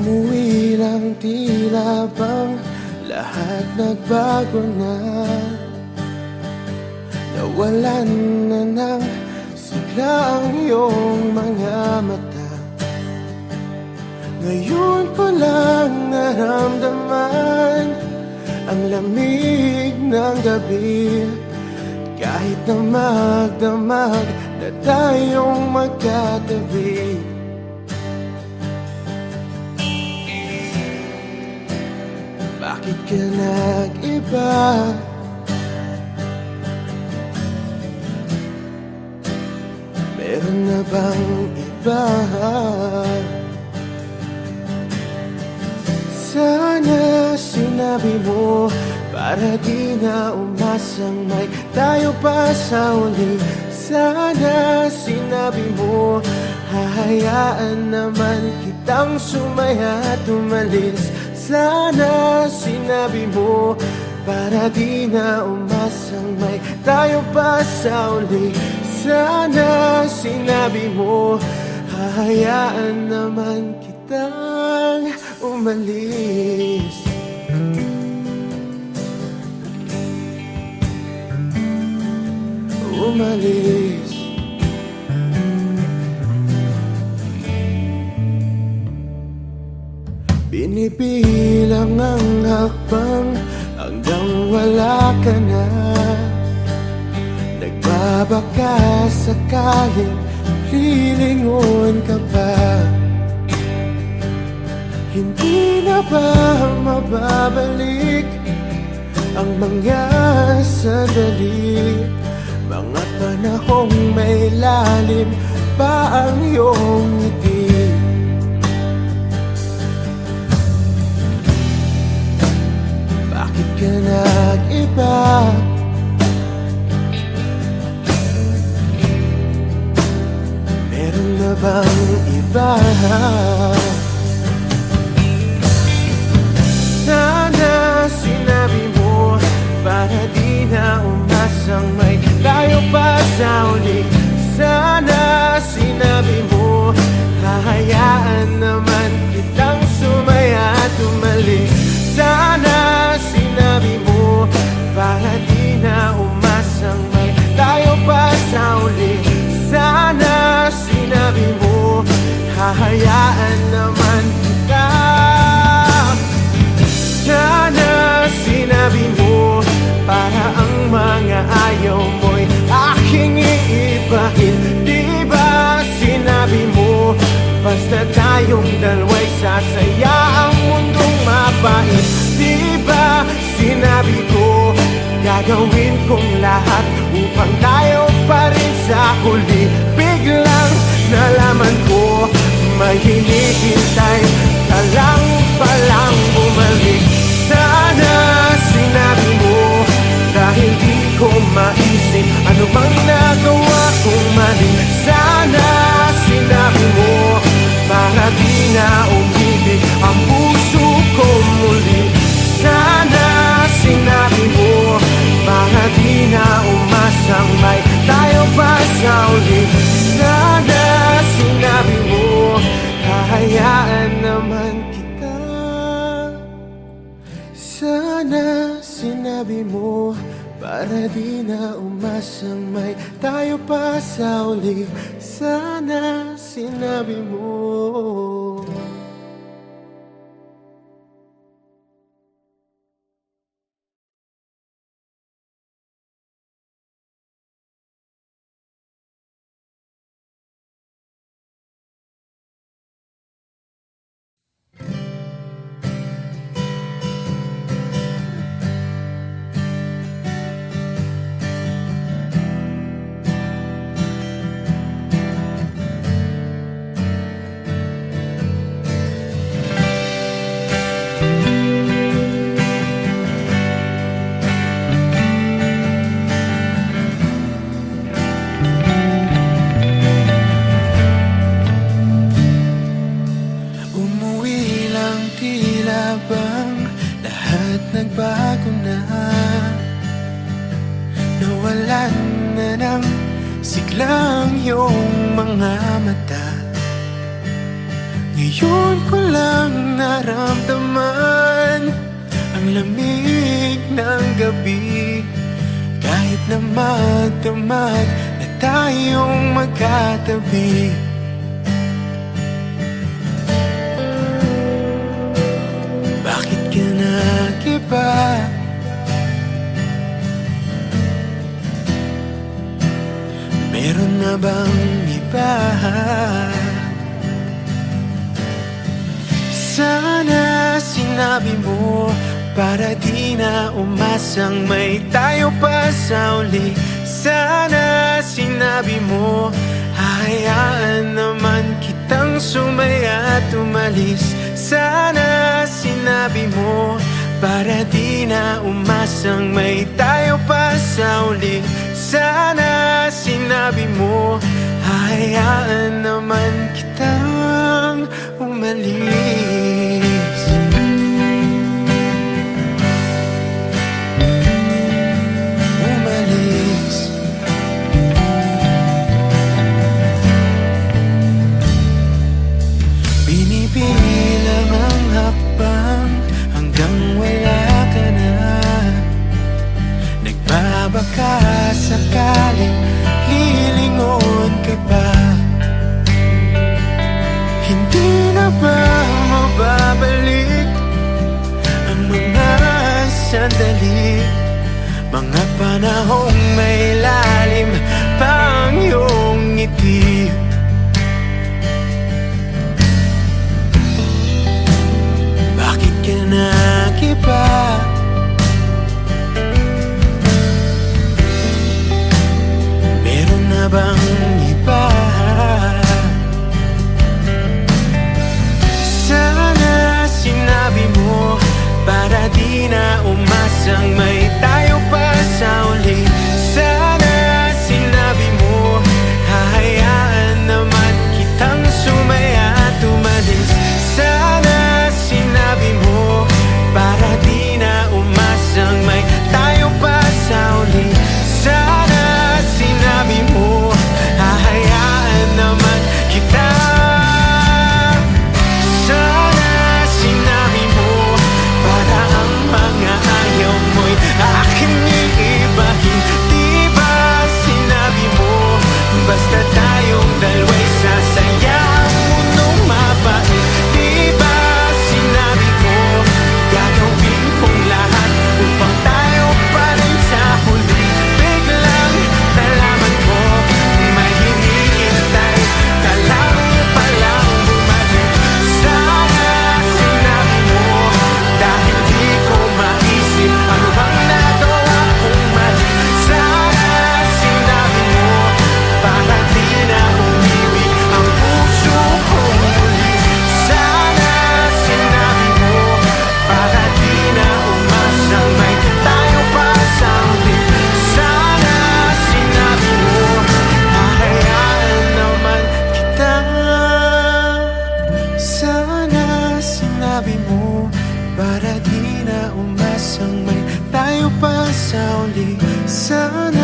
Umuwi lang tila bang lahat nagbago na. Nawalan na ng sigla ang iyong mga mata. Ngayon ko lang naramdaman ang lamig ng gabi. Kahit na magdamag na tayong magkatabi. Bakit ka nag-iba? Meron na bang iba? Sana sinabi mo para di na umasang may tayo pa sa uli. Sana sinabi mo hahayaan naman kitang sumaya at umalis. Sana sinabi mo para di na umasang may tayo pa sa uli. Sana sinabi mo hahayaan naman kitang umalis. Umalis. Binibilang ang hakbang hanggang wala ka na. Nagbabaka sakaling lilingon ka pa. Hindi na ba mababalik ang mga sandali, mga panahong may lalim pa ang iyong ngiti? Bakit ka nag-iba? Meron na bang iba? Sana sinabi mo para di na umasang may tayo pa sa uli. Sana sinabi mo hahayaan naman kitang sumaya at umalis. Sana sinabi mo para di na umasang may tayo pa sa uli. Sana sinabi mo hahayaan naman kita. Sana sinabi mo para ang mga ayaw mo'y aking iibahin. Di ba sinabi mo basta tayong dalawa'y sasaya ang mundong mapait? Di ba sinabi ko gagawin kong lahat upang tayo pa rin sa huli? Biglang nalaman ko may hinihintay ka lang palang bumalik. Sana sinabi mo dahil di ko maisip ano bang nagawa kong mali. Sana sinabi mo para di na umibig ang puso ko muli. Sana sinabi mo para di na umasang may tayo pa sa uli. Sana sinabi mo hahayaan naman kita. Sana sinabi mo para di na umasang may tayo pa sa uli. Sana sinabi mo. nagbago na. Nawalan na ng siglang iyong mga mata. Ngayon ko lang naramdaman ang lamig ng gabi. Kahit na magdamag na tayong magkatabi, bakit ka nag-iba? Meron na bang iba? Sana sinabi mo para di na umasang may tayo pa sa uli. Sana sinabi mo hayaan naman kitang sumaya at umalis. Sana sinabi mo para di na umasang may tayo pa sa uli. Sana sinabi mo hayaan naman kitang umalis. Binibilang ang hakbang hanggang wala ka na. Nagbabaka sakaling lilingon ka pa. Hindi na ba mababalik ang mga sandali, mga panahong may lalim pang iyong ngiti? Bakit ka nag-iba? Meron na bang iba? Sana sinabi mo para di na umasang may tayo pa sa uli. Sana sinabi mo hahayaan naman kitang sumaya at umalis. Sana sinabi mo para di na umasang may tayo pa sa uli. Sana sinabi mo hahayaan naman kita. Sana sinabi mo para ang mga ayaw mo'y aking iibahin. Di ba sinabi mo basta tayong dalawa'y sasaya ang mundong mabait? Di ba sinabi mo gagawin kong lahat upang tayo pa rin sa huli? Biglang nalaman ko may hinihintay ka lang palang bumalik. Sana sinabi mo dahil di ko maisip ano bang nagawa kong mali. Sana sinabi mo para di na umibig ang puso kong muli. Sana sinabi mo para di na umasang may tayo pa sa uli. Sana sinabi mo hahayaan naman kita. Sana sinabi mo para di na umasang may tayo pa sa uli. Sana